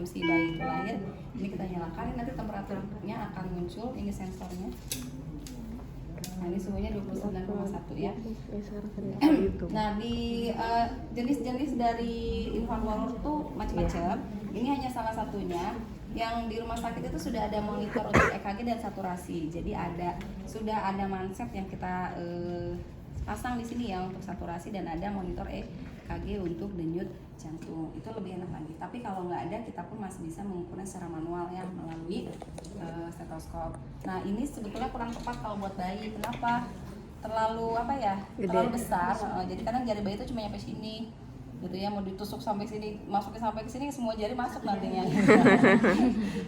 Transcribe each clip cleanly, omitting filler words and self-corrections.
sebelum si bayi itu lahir. Ini kita nyalakan, ini nanti temperaturnya akan muncul, ini sensornya. Nah ini suhunya 29,1 ya. Nah di jenis-jenis dari infant walrus tuh macam-macam. Ini hanya salah satunya. Yang di rumah sakit itu sudah ada monitor untuk EKG dan saturasi. Jadi sudah ada manset yang kita pasang di sini ya untuk saturasi, dan ada monitor EKG untuk denyut jantung. Itu lebih enak lagi. Tapi kalau nggak ada, kita pun masih bisa mengukurnya secara manual ya melalui stetoskop. Nah ini sebetulnya kurang tepat kalau buat bayi. Kenapa? Terlalu terlalu besar. Jadi kadang jari bayi itu cuma nyampe sini gitu ya, mau ditusuk sampai sini, masukin sampai ke sini, semua jari masuk nantinya.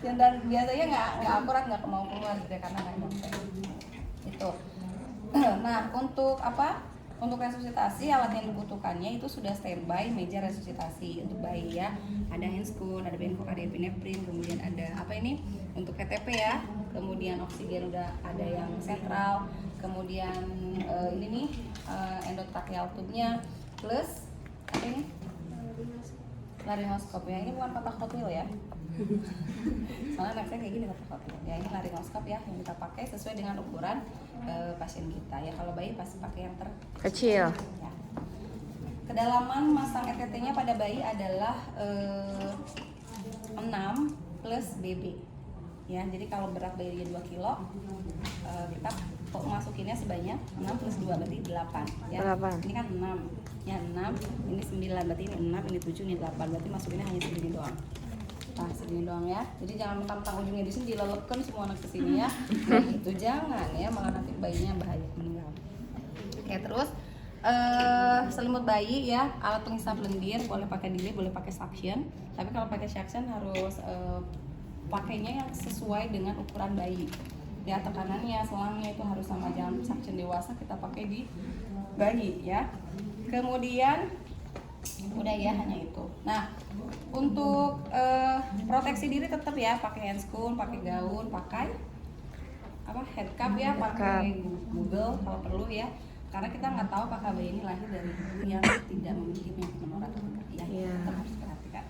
Dan biasanya nggak akurat, nggak mau keluar gitu ya, karena nggak nyampe itu. Nah untuk resusitasi, alat yang dibutuhkannya itu sudah standby meja resusitasi untuk bayi ya. Ada handscoon, ada benfok, ada epinephrine, kemudian ada untuk PTP ya, kemudian oksigen udah ada yang sentral, kemudian ini nih endotracheal tube-nya, plus ini laringoskop ya. Ini bukan kotak Hot Wheels ya. Soalnya anak saya kayak gini kotak Hot Wheels. Ya ini laringoskop ya, yang kita pakai sesuai dengan ukuran pasien kita ya. Kalau bayi pasti pakai yang kecil. Ya. Kedalaman masang ETT-nya pada bayi adalah 6 plus BB. Ya, jadi kalau berat bayinya 2 kilo, kita masukinnya sebanyak 6 plus 2 berarti 8 ya. 8. Ini kan 6. Ya 6, ini 9, berarti ini 6, ini 7, ini 8. Berarti masukinnya hanya segini doang. Nah, segini doang ya. Jadi jangan mentang-mentang ujungnya di sini dilelepkan semua anak ke sini ya. Nah, itu jangan ya, malah nanti bayinya bahaya meninggal. Oke, terus selimut bayi ya, alat pengisap lendir boleh pakai delay, boleh pakai suction. Tapi kalau pakai suction harus pakainya yang sesuai dengan ukuran bayi. Ya, tekanannya, selangnya itu harus sama, jangan suction dewasa kita pakai di bayi ya. Kemudian udah ya, hanya itu. Nah, untuk proteksi diri tetap ya, pakai handscoon, pakai gaun, pakai headcap ya, pakai Google kalau perlu ya. Karena kita nggak tahu apakah bayi ini lahir dari ibu yang tidak memiliki penyakit menular atau tidak ya. Tetap harus perhatikan.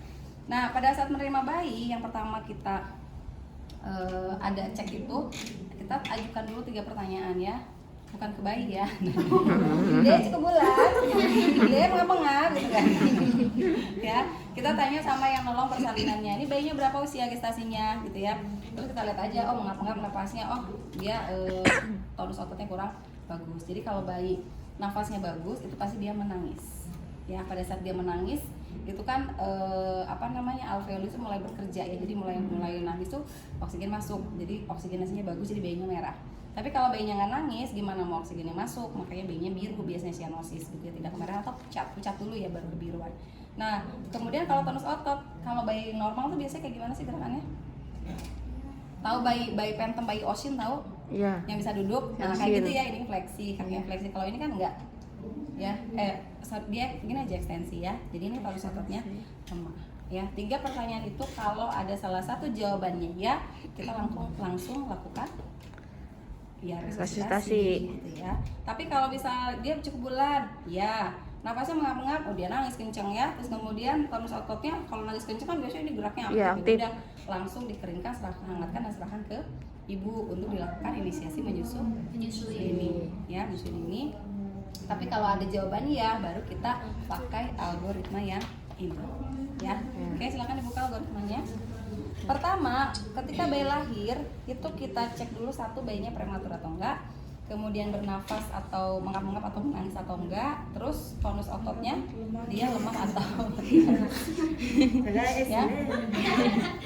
Nah, pada saat menerima bayi, yang pertama kita ada cek itu, kita ajukan dulu 3 pertanyaan ya. Bukan ke bayi ya. Dia cukup bulat, dia mengap-ngap gitu kan. Ya, kita tanya sama yang nolong persalinannya, ini bayinya berapa usia gestasinya gitu ya. Terus kita lihat aja, oh mengap-ngap nafasnya, oh dia tonus ototnya kurang bagus. Jadi kalau bayi nafasnya bagus, itu pasti dia menangis. Ya, pada saat dia menangis itu kan alveolus itu mulai bekerja ya. Jadi mulai nangis tuh oksigen masuk. Jadi oksigenasinya bagus, jadi bayinya merah. Tapi kalau bayinya nggak nangis, gimana mau oksigennya masuk? Makanya bayinya biru, biasanya cyanosis gitu ya, tidak kemerahan atau pucat dulu ya baru kebiruan. Nah, kemudian kalau tonus otot, kalau bayi normal tuh biasanya kayak gimana sih gerakannya? Tahu bayi phantom, bayi Oshin tahu? Iya. Yang bisa duduk, nah kayak gitu ya, ini fleksi, kakinya fleksi. Kalau ini kan enggak. Ya, dia gini aja ekstensi ya. Jadi ini tonus ototnya lemah. Ya, 3 pertanyaan itu kalau ada salah satu jawabannya ya, kita langsung lakukan ya resusitasi gitu ya. Tapi kalau bisa dia cukup bulat, ya nafasnya mengap-ngap, dia nangis kenceng ya. Terus kemudian tonus ototnya kalau nangis kenceng kan biasanya ini geraknya aktif. Udah langsung dikeringkan, hangatkan dan serahkan ke ibu untuk dilakukan inisiasi menyusui ini ya, menyusui ini. Tapi kalau ada jawabannya ya baru kita pakai algoritma yang ini ya. Oke, silakan dibuka algoritmanya. Pertama, ketika bayi lahir itu kita cek dulu satu, bayinya prematur atau enggak, kemudian bernafas atau mengap-ngap atau menangis atau enggak, terus tonus ototnya dia lemah atau ya.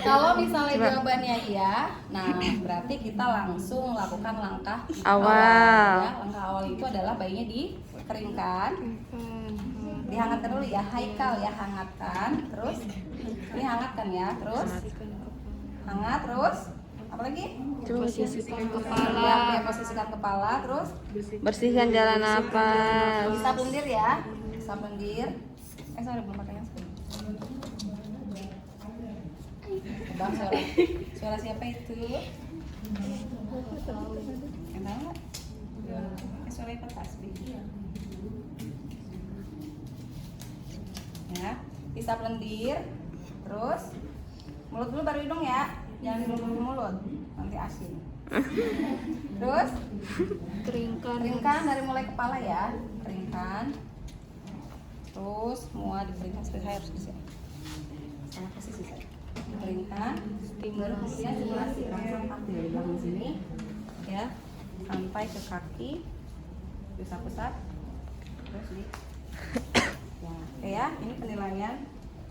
Kalau misalnya jawabannya iya, nah berarti kita langsung lakukan langkah awal ya. Langkah awal itu adalah bayinya dikeringkan, dihangatkan dulu ya, haikal ya, hangatkan, terus ini hangatkan ya, terus hangat, terus apa lagi? Posisikan kepala. Ya, posisikan kepala, terus bersihkan jalan napas. Bisa lendir ya, bisa lendir. Sorry belum pakai masker. Bang, suara siapa itu? Yang tahu nggak? Suara Pak Tasbih. Ya, bisa lendir, terus Mulut dulu baru hidung ya. Jangan dulu mulut, nanti asin. Terus keringkan dari mulai kepala ya. Keringkan. Terus semua diberikan seperti saya harus bisa. Sama posisi saya. Keringkan. Baru kemudian stimulasi langsung kaki dari belakang sini, ya, sampai ke kaki. Bisa pusat. Terus di. Ya, oke ya. Ini penilaian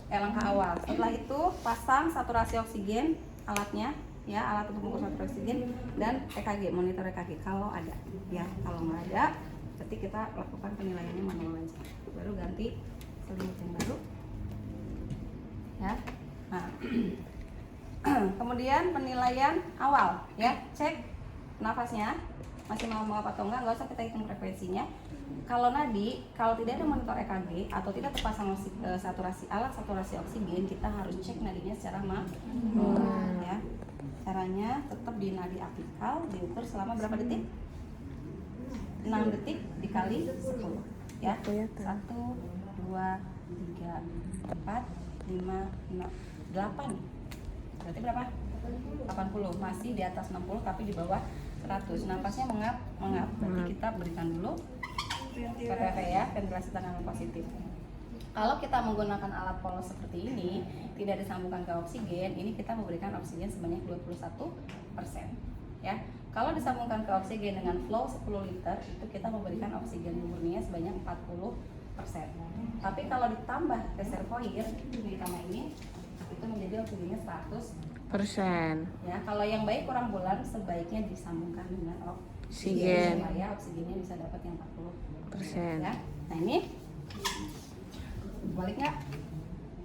langkah awal. Setelah itu pasang saturasi oksigen alatnya. Ya, alat untuk mengukur saturasi oksigen dan EKG, monitor EKG kalau ada. Ya, kalau nggak ada, berarti kita lakukan penilaiannya manual aja. Baru ganti selimut yang baru. Ya. Nah, kemudian penilaian awal, ya, cek nafasnya masih mau apa atau nggak usah kita hitung frekuensinya. Kalau nadi, kalau tidak ada monitor EKG atau tidak terpasang alat saturasi oksigen, kita harus cek nadinya secara manual, ya. Caranya tetap di nadi apikal, diukur selama berapa detik? 6 detik dikali 10, ya. 1, 2, 3, 4, 5, 6, 8. Berarti berapa? 80, masih di atas 60 tapi di bawah 100. Nafasnya mengap. Berarti kita berikan dulu PPV ya, ventilasi tekanan positif. Kalau kita menggunakan alat polos seperti ini, tidak disambungkan ke oksigen, ini kita memberikan oksigen sebanyak 21%. Ya. Kalau disambungkan ke oksigen dengan flow 10 liter, itu kita memberikan oksigen murninya sebanyak 40%. Tapi kalau ditambah reservoir, ditambah ini, itu menjadi oksigennya 100%. Ya, kalau yang baik kurang bulan, sebaiknya disambungkan dengan oksigen supaya oksigennya bisa dapat yang 40%. Ya. Nah ini balik nggak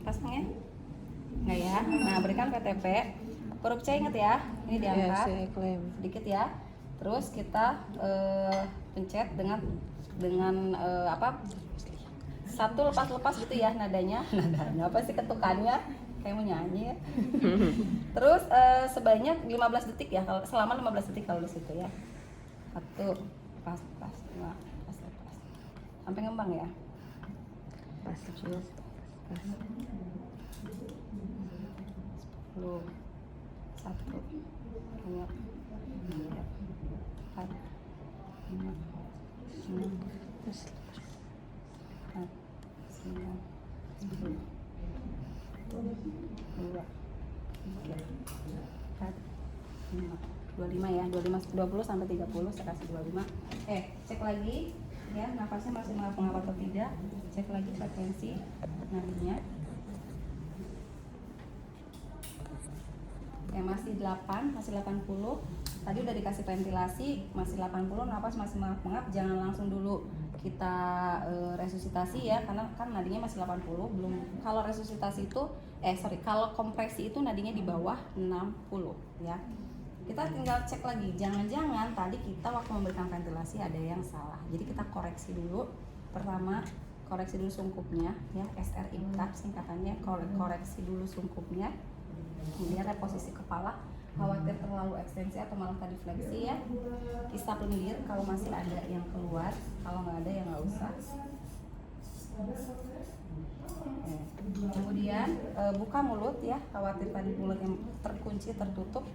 pasangnya? Nggak ya. Nah berikan PTP. Huruf C inget ya. Ini diangkat sedikit ya. Terus kita pencet dengan apa? Satu lepas gitu ya nadanya. Nadanya apa sih, ketukannya? Kayak mau nyanyi ya. Terus sebanyak 15 detik ya. Kalau selama 15 detik kalau di situ ya. 1 pas 2 pas sampai ngembang ya. Pas 10 10 1 2 3 4 5 6 25 ya, 20 sampai 30 saya kasih 25. Cek lagi ya, nafasnya masih mengapa atau tidak. Cek lagi frekuensi nadinya. Masih 8, masih 80. Tadi udah dikasih ventilasi, masih 80, nafas masih mengap. Jangan langsung dulu kita resusitasi ya, karena kan nadinya masih 80. Belum, kalau resusitasi itu kalau kompresi itu nadinya di bawah 60 ya. Kita tinggal cek lagi, jangan-jangan tadi kita waktu memberikan ventilasi ada yang salah. Jadi kita koreksi dulu. Pertama, koreksi dulu sungkupnya ya, SR IMCAP singkatannya, koreksi dulu sungkupnya. Kemudian reposisi kepala, khawatir terlalu ekstensi atau malah tadi fleksi ya. Isap lendir kalau masih ada yang keluar, kalau nggak ada ya nggak usah. Kemudian buka mulut ya, khawatir tadi mulut yang terkunci tertutup.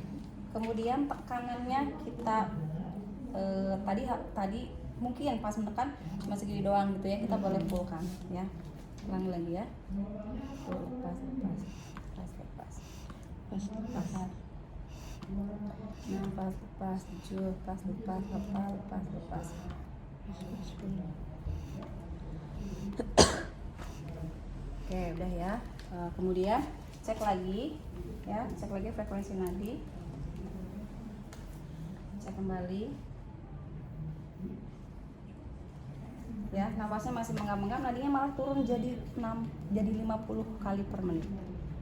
Kemudian tekanannya kita tadi mungkin pas menekan cuma segini doang gitu ya, kita boleh fullkan ya. Ulangi lagi ya. Lepas. Lepas, lepas. Oke, udah ya. Kemudian cek lagi ya, cek lagi frekuensi nadi. Cek kembali. Ya, nafasnya masih menggam-menggam, nadinya malah turun jadi 50 kali per menit.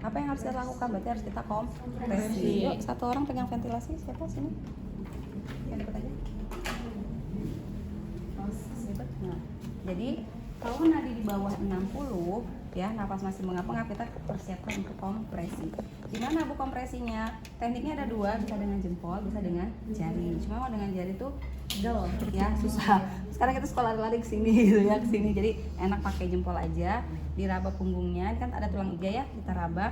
Apa yang harus kita lakukan? Berarti harus kita kompresi. Yuk, satu orang pegang ventilasi, siapa sini? Yang dekat aja. Nah, jadi kalau nadi di bawah 60 ya, nafas masih mengap-ngap, kita persiapkan untuk kompresi. Gimana Bu kompresinya? Tekniknya ada dua, bisa dengan jempol, bisa dengan jari. Cuma mau dengan jari tuh gel ya, susah. Sekarang kita sekolah lari ke sini gitu ya, ke sini. Jadi enak pakai jempol aja, diraba punggungnya. Kan ada tulang iga ya, kita raba.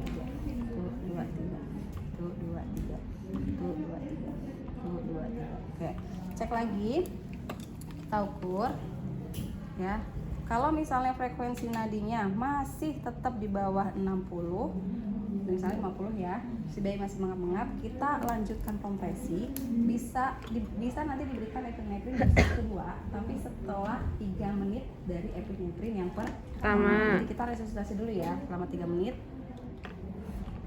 tiga, tuh dua tiga, tuh dua tiga, tuh dua tiga, tuh dua tiga. Oke, cek lagi, kita ukur, ya. Kalau misalnya frekuensi nadinya masih tetap di bawah 60, misalnya 50 ya, si bayi masih mengap-mengap, kita lanjutkan kompresi. Bisa nanti diberikan epinefrin dosis kedua, tapi setelah 3 menit dari epinefrin yang pertama. Jadi kita resusitasi dulu ya selama 3 menit.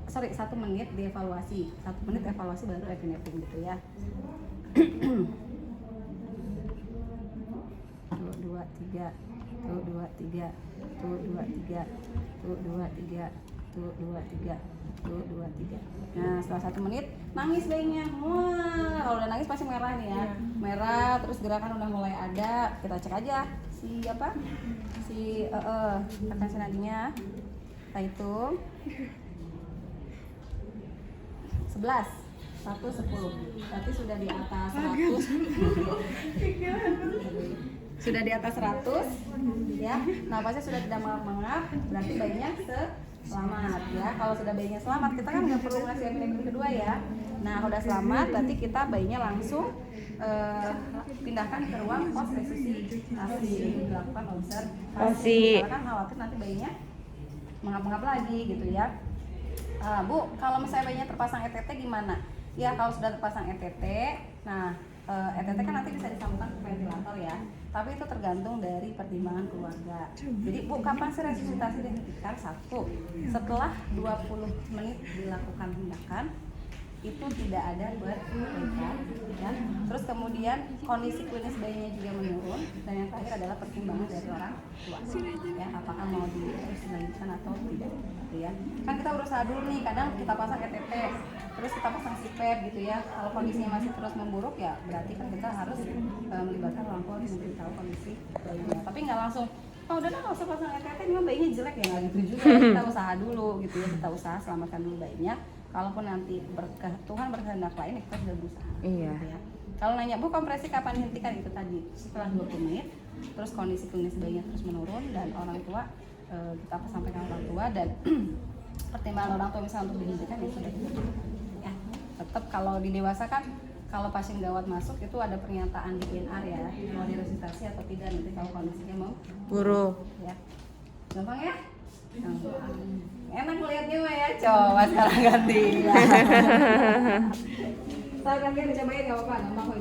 1 menit dievaluasi, 1 menit evaluasi baru epinefrin gitu ya. 2 3, tuh 2 3, tuh 2 3, tuh 2 3, tuh 2 3, tuh 2 3. Nah, setelah 1 menit nangis bayinya. Wah, kalau udah nangis pasti merah nih ya. Merah, terus gerakan udah mulai ada. Kita cek aja si frekuensi nadinya. Kita hitung. 11, 1, 10. Berarti sudah di atas 100. Sudah di atas 100 ya. Napasnya sudah tidak mengap-mengap, berarti bayinya selamat ya. Kalau sudah bayinya selamat, kita kan nggak perlu ngasih epinefrin kedua ya. Nah, kalau udah selamat, berarti kita bayinya langsung pindahkan ke ruang pos resusitasi, dilakukan observasi. Karena kan khawatir nanti bayinya mengap-mengap lagi gitu ya. Bu, kalau misalnya bayinya terpasang ETT gimana? Ya, kalau sudah terpasang ETT, nah ETT kan nanti bisa disambungkan ke ventilator ya, tapi itu tergantung dari pertimbangan keluarga. Jadi Bu, kapan sih resusitasi dihentikan? 1, setelah 20 menit dilakukan tindakan itu tidak ada perbaikan ya. Terus kemudian kondisi klinis bayinya juga menurun, dan yang terakhir adalah pertimbangan dari orang tua ya, apakah mau terus dilanjutkan atau tidak gitu ya. Kan kita berusaha dulu nih, kadang kita pasang ETT terus kita pasang CPAP gitu ya. Kalau kondisinya masih terus memburuk ya berarti kan kita harus melibatkan orang tua untuk memberitahu kondisi bayinya. Tapi nggak langsung, oh udah nggak usah pasang ETT, ini mah bayinya jelek ya, nggak gitu juga. Kita usaha dulu gitu ya, kita usaha selamatkan dulu bayinya. Kalaupun nanti Tuhan berkehendak lain, kita sudah berusaha. Iya. Gitu ya. Kalau nanya, Bu, kompresi kapan dihentikan? Itu tadi setelah 20 menit, terus kondisi klinis bayinya terus menurun, dan orang tua kita sampaikan orang tua, dan pertimbangan orang tua misalnya untuk dihentikan ya sudah dihentikan. Ya, tetap kalau di dewasa kan, kalau pasien gawat masuk itu ada pernyataan di INR ya, mau diresusitasi atau tidak, nanti kalau kondisinya mau buruk. Ya, gampang ya? Enak melihatnya mah ya, coba sekarang ganti. Sekarang ganti, cobain nggak apa-apa, gampang kok.